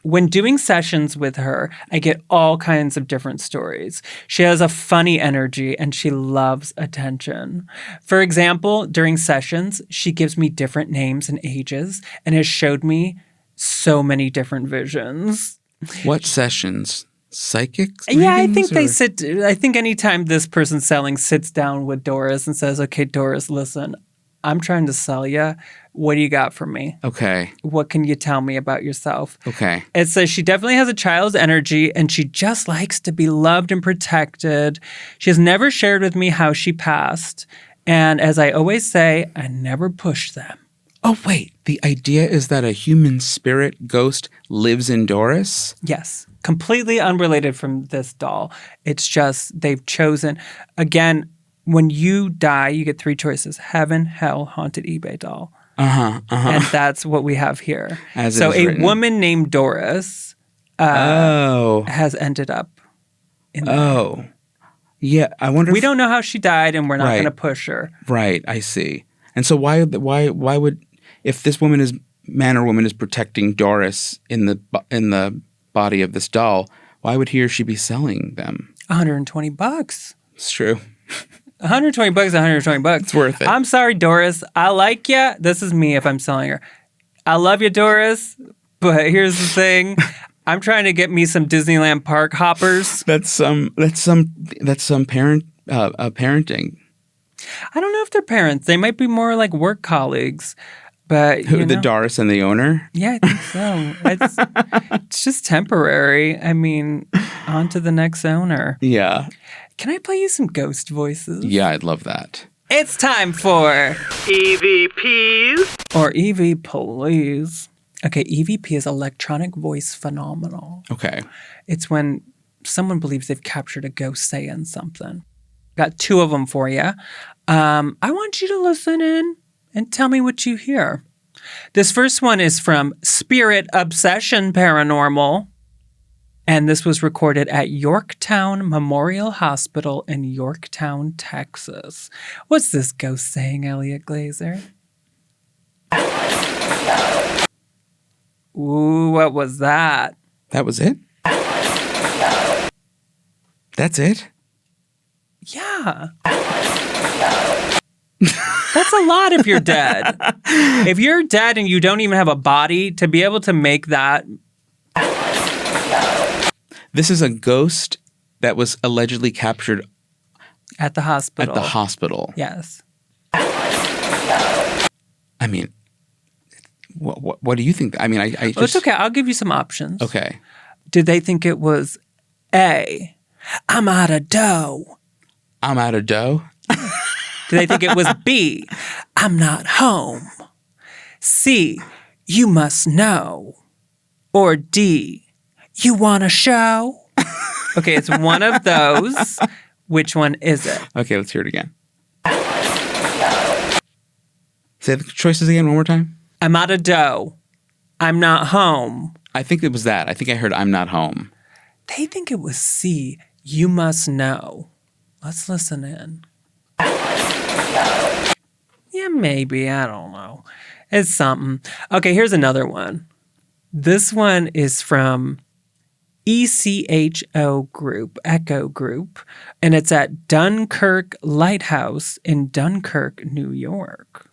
When doing sessions with her, I get all kinds of different stories. She has a funny energy and she loves attention. For example, during sessions, she gives me different names and ages and has showed me so many different visions.
What sessions? Psychic?
Yeah, I think
readings,
I think anytime this person selling sits down with Doris and says, okay, Doris, listen, I'm trying to sell you. What do you got for me?
Okay.
What can you tell me about yourself?
Okay.
It says she definitely has a child's energy and she just likes to be loved and protected. She has never shared with me how she passed. And as I always say, I never push them.
Oh, wait. The idea is that a human spirit ghost lives in Doris?
Yes. Completely unrelated from this doll. It's just they've chosen, again, when you die, you get three choices: heaven, hell, haunted eBay doll. And that's what we have here.
As it
so
is
a
written.
woman named Doris has ended up in there.
Oh. Yeah, I wonder
We
if...
don't know how she died, and we're not
Right.
going to push her.
Right, I see. And so why would... If this man or woman is protecting Doris in the body of this doll, why would he or she be selling them?
$120.
It's true.
$120, $120.
It's worth it.
I'm sorry, Doris. I like you. This is me if I'm selling her. I love you, Doris. But here's the thing. I'm trying to get me some Disneyland park hoppers.
That's some parenting.
I don't know if they're parents. They might be more like work colleagues. But
Who,
you
the
know,
Doris and the owner?
yeah, I think so. It's just temporary. I mean, on to the next owner.
Yeah.
Can I play you some ghost voices?
Yeah, I'd love that.
It's time for
EVPs.
or EV Police. Okay, EVP is electronic voice phenomenal.
Okay.
It's when someone believes they've captured a ghost saying something. Got 2 of them for you. I want you to listen in and tell me what you hear. This first one is from Spirit Obsession Paranormal. And this was recorded at Yorktown Memorial Hospital in Yorktown, Texas. What's this ghost saying, Eliot Glazer? Ooh, what was that?
That was it? That's it?
Yeah. That's a lot if you're dead. If you're dead and you don't even have a body, to be able to make that.
This is a ghost that was allegedly captured
At the hospital.
at the hospital.
Yes.
I mean, what do you think? I mean, I just...
Well, it's okay. I'll give you some options.
Okay.
Did they think it was A, I'm out of dough?
I'm out of dough?
Did they think it was B, I'm not home? C, you must know? Or D, you want a show? Okay, it's one of those. Which one is it?
Okay, let's hear it again. Say the choices again one more time.
I'm out of dough. I'm not home.
I think it was that. I think I heard I'm not home.
They think it was C, you must know. Let's listen in. Yeah, maybe. I don't know. It's something. Okay, here's another one. This one is from ECHO Group, Echo Group, and it's at Dunkirk Lighthouse in Dunkirk, New York.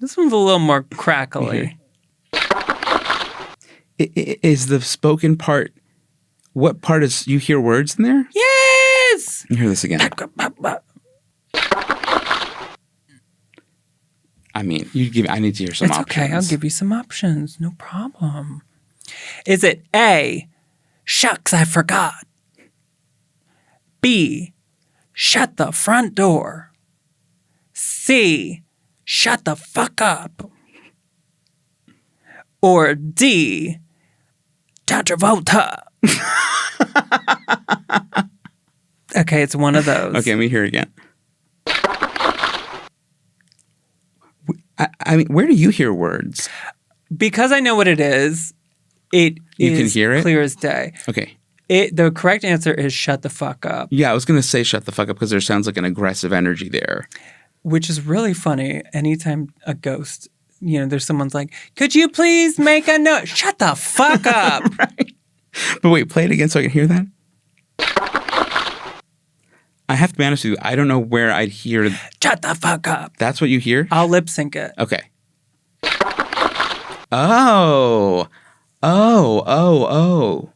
This one's a little more crackly.
Is the spoken part... What part is... You hear words in there?
Yes!
You hear this again. I mean, I need to hear some
It's
options.
okay. I'll give you some options. No problem. Is it A, shucks, I forgot? B, shut the front door? C, shut the fuck up? Or D, Travolta? Okay, it's one of those.
Okay, let me hear it again. I mean, where do you hear words?
Because I know what it is, you
can hear it?
clear as day.
Okay.
The correct answer is shut the fuck up,
Yeah, I was going to say shut the fuck up because there sounds like an aggressive energy there.
which is really funny. Anytime a ghost, there's someone's like, could you please make a note? Shut the fuck up.
Right. But wait, play it again so I can hear that. I have to be honest with you. I don't know where I'd hear.
Shut the fuck up.
That's what you hear?
I'll lip sync it.
Okay. Oh.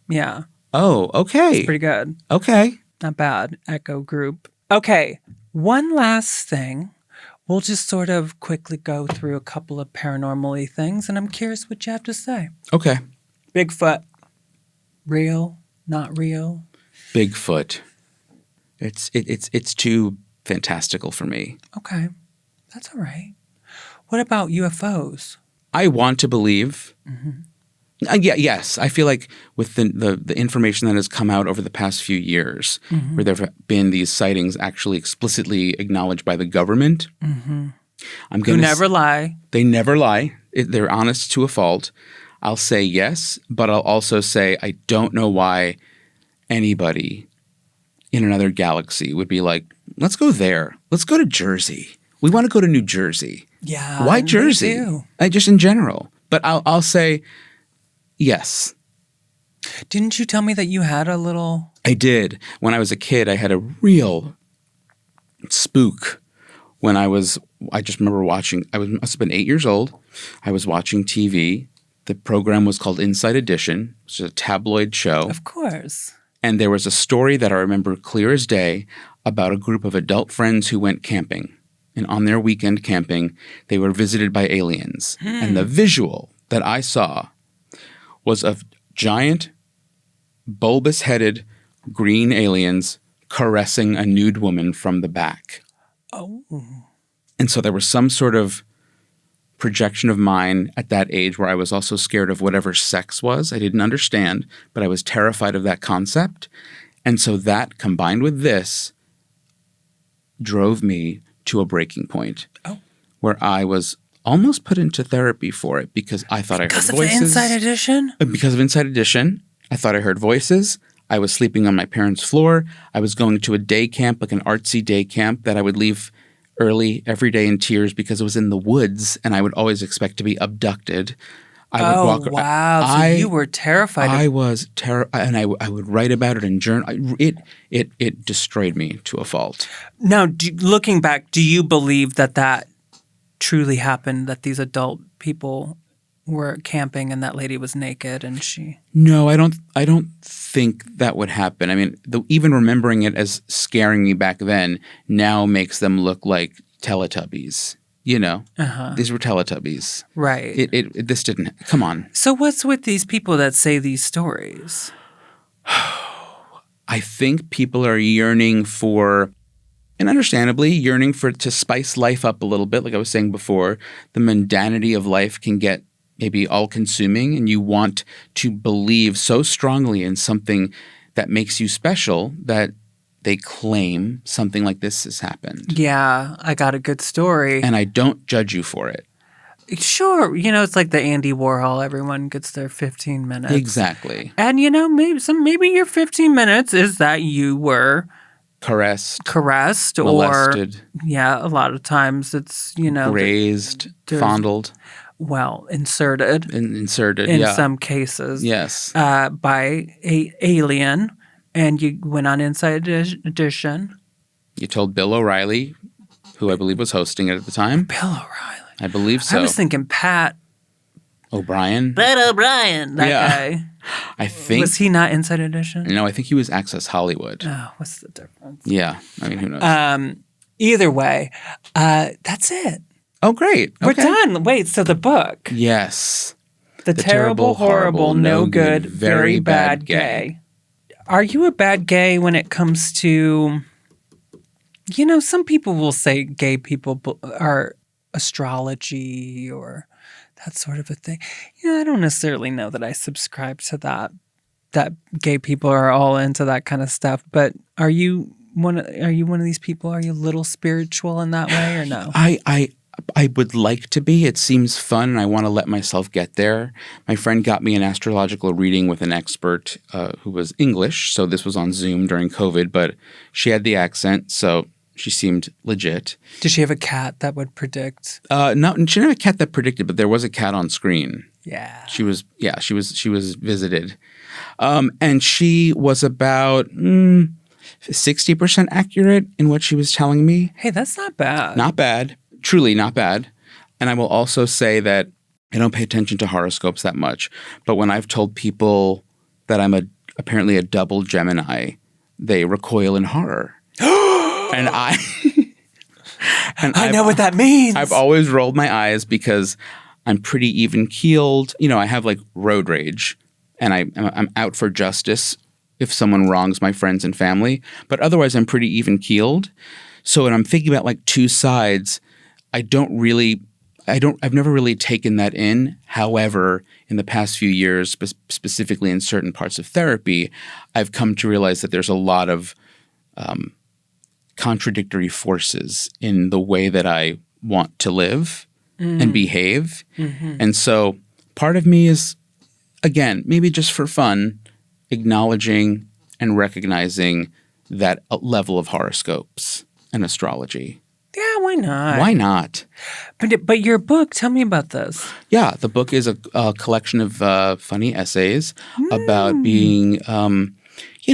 Yeah,
Oh, okay.
pretty good.
Okay.
Not bad. Echo Group. Okay, one last thing. We'll just sort of quickly go through a couple of paranormal-y things, and I'm curious what you have to say.
Okay.
Bigfoot. Real? Not real?
Bigfoot. It's too fantastical for me.
Okay, that's all right. What about UFOs?
I want to believe.
Mm-hmm.
Yes. I feel like with the information that has come out over the past few years, where there have been these sightings actually explicitly acknowledged by the government, I'm
Who
gonna
never lie.
They never lie. They're honest to a fault. I'll say yes, but I'll also say I don't know why anybody in another galaxy would be like, let's go there. Let's go to Jersey. We want to go to New Jersey.
Yeah.
Why
me
Jersey?
too.
Just in general. But I'll say yes.
Didn't you tell me that you had a little
I did. When I was a kid, I had a real spook when I just remember watching, must have been 8 years old. I was watching TV. The program was called Inside Edition, which is a tabloid show.
Of course.
And there was a story that I remember clear as day about a group of adult friends who went camping. And on their weekend camping, they were visited by aliens. And the visual that I saw was of giant, bulbous-headed green aliens caressing a nude woman from the back.
Oh.
And so there was some sort of projection of mine at that age where I was also scared of whatever sex was. I didn't understand, but I was terrified of that concept. And so that, combined with this, drove me to a breaking point where I was almost put into therapy for it because I thought I heard voices.
Because of Inside Edition?
Because of Inside Edition. I thought I heard voices. I was sleeping on my parents' floor. I was going to a day camp, like an artsy day camp that I would leave early every day in tears because it was in the woods and I would always expect to be abducted. I would walk.
Wow. So you were terrified.
I was terrified. And I would write about it in journal. It destroyed me to a fault.
Now, looking back, do you believe that truly happened, that these adult people were camping and that lady was naked and she...
No, I don't think that would happen. I mean, even remembering it as scaring me back then now makes them look like Teletubbies. You know, these were Teletubbies.
Right.
This didn't... Come on.
So what's with these people that say these stories?
I think people are yearning for... And understandably, yearning to spice life up a little bit. Like I was saying before, the mundanity of life can get maybe all-consuming, and you want to believe so strongly in something that makes you special that they claim something like this has happened.
Yeah, I got a good story.
And I don't judge you for it.
Sure. You know, it's like the Andy Warhol. Everyone gets their 15 minutes.
Exactly.
And, you know, maybe your 15 minutes is that you were...
Caressed,
or
molested.
Yeah, a lot of times it's, you know...
Grazed, fondled.
Well, inserted.
Inserted,
in
yeah.
some cases.
Yes.
By a alien. And you went on Inside Edition.
You told Bill O'Reilly, who I believe was hosting it at the time.
Bill O'Reilly.
I believe so.
I was thinking Pat
O'Brien.
Pat O'Brien, that guy.
I think...
Was he not Inside Edition?
No, I think he was Access Hollywood.
Oh, what's the difference?
Yeah. I mean, who knows?
Either way, that's it.
Oh, great.
We're done. Wait, so the book.
Yes.
The Terrible, Horrible, No Good, Very Bad Gay. Are you a bad gay when it comes to... You know, some people will say gay people are astrology or that sort of a thing. You know, I don't necessarily know that I subscribe to that gay people are all into that kind of stuff. But are you one of these people? Are you a little spiritual in that way or no?
I would like to be. It seems fun, and I want to let myself get there. My friend got me an astrological reading with an expert who was English, so this was on Zoom during COVID, but she had the accent, so she seemed legit.
Did she have a cat that would predict?
No, she didn't have a cat that predicted, but there was a cat on screen.
Yeah.
She was visited. And she was about 60% accurate in what she was telling me.
Hey, that's not bad.
Not bad. Truly not bad. And I will also say that I don't pay attention to horoscopes that much. But when I've told people that I'm apparently a double Gemini, they recoil in horror. And I know
what that means.
I've always rolled my eyes because I'm pretty even-keeled. You know, I have like road rage, and I'm out for justice if someone wrongs my friends and family. But otherwise, I'm pretty even-keeled. So when I'm thinking about like two sides, I've never really taken that in. However, in the past few years, specifically in certain parts of therapy, I've come to realize that there's a lot of contradictory forces in the way that I want to live and behave. Mm-hmm. And so part of me is, again, maybe just for fun, acknowledging and recognizing that level of horoscopes and astrology.
Yeah, why not?
Why not?
But your book, tell me about this.
Yeah, the book is a collection of funny essays about being,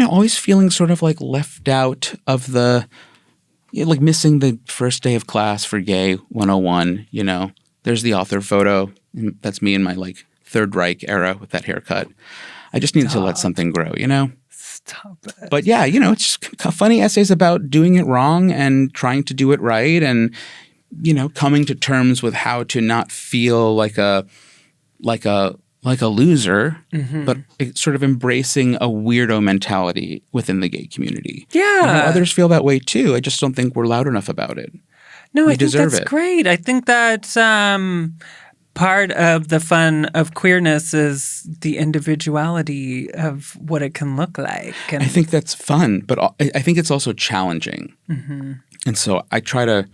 always feeling sort of like left out of like missing the first day of class for Gay 101, There's the author photo. And that's me in my like Third Reich era with that haircut. I just needed to let something grow,
Stop it.
But yeah, it's just funny essays about doing it wrong and trying to do it right and, coming to terms with how to not feel like a loser, but sort of embracing a weirdo mentality within the gay community.
Yeah.
Others feel that way too. I just don't think we're loud enough about it.
No,
We
I think
deserve
that's
it.
great. I think that's part of the fun of queerness is the individuality of what it can look like. And
I think that's fun, but I think it's also challenging. And so I try to,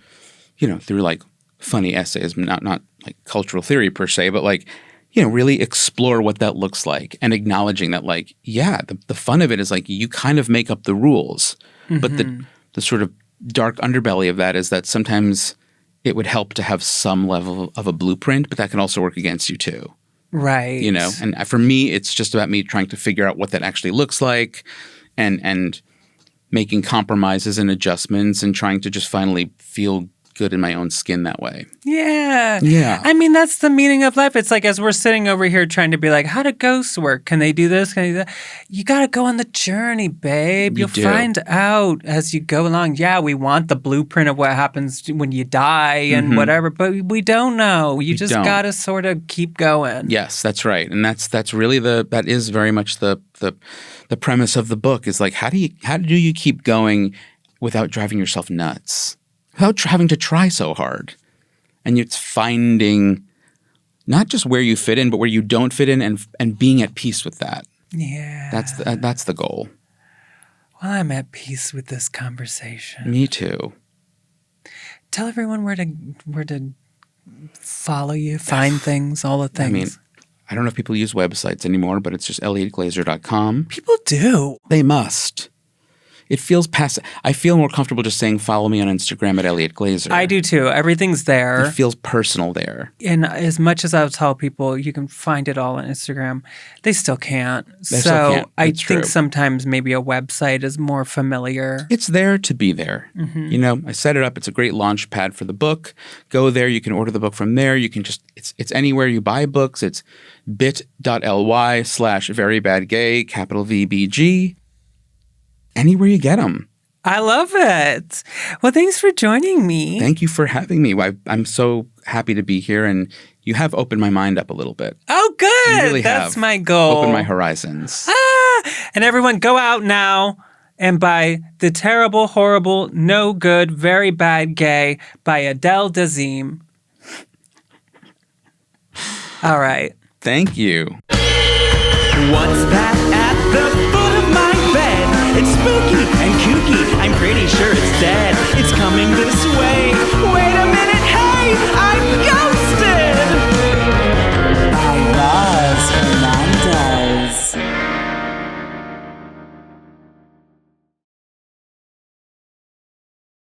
through like funny essays, not like cultural theory per se, but like, really explore what that looks like and acknowledging that like, yeah, the fun of it is like you kind of make up the rules. But the sort of dark underbelly of that is that sometimes it would help to have some level of a blueprint, but that can also work against you too.
right.
And for me, it's just about me trying to figure out what that actually looks like and making compromises and adjustments and trying to just finally feel good in my own skin that way.
Yeah.
Yeah.
I mean, that's the meaning of life. It's like as we're sitting over here trying to be like, how do ghosts work? Can they do this? Can they do that? You got to go on the journey, babe.
You
You'll
do.
find out as you go along. Yeah, we want the blueprint of what happens when you die and whatever, but we don't know. You just
don't.
got to sort of keep going.
Yes, that's right. And that's really that is very much the premise of the book is like how do you keep going without driving yourself nuts? Without having to try so hard. And it's finding not just where you fit in, but where you don't fit in and being at peace with that.
Yeah.
That's the goal.
Well, I'm at peace with this conversation.
Me too.
Tell everyone where to follow you, find things, all the things.
I mean, I don't know if people use websites anymore, but it's just eliotglazer.com.
People do.
They must. It feels passive. I feel more comfortable just saying follow me on Instagram at Eliot Glazer.
I do too. Everything's there.
It feels personal there.
And as much as I'll tell people you can find it all on Instagram, they still can't.
still can't.
I
It's
think
true.
sometimes maybe a website is more familiar.
It's there to be there. I set it up. It's a great launch pad for the book. Go there. You can order the book from there. You can just, it's anywhere you buy books. It's bit.ly/verybadgay, capital VBG. Anywhere you get them.
I love it. Well, thanks for joining me.
Thank you for having me. I'm so happy to be here, and you have opened my mind up a little bit.
Oh, good.
You really
That's
have
my goal.
Opened my horizons.
And everyone go out now and buy The Terrible, Horrible, No Good, Very Bad Gay by Adele Dazeem. All right.
Thank you.
What's that at the foot of my bed? It's spooky and kooky. I'm pretty sure it's dead.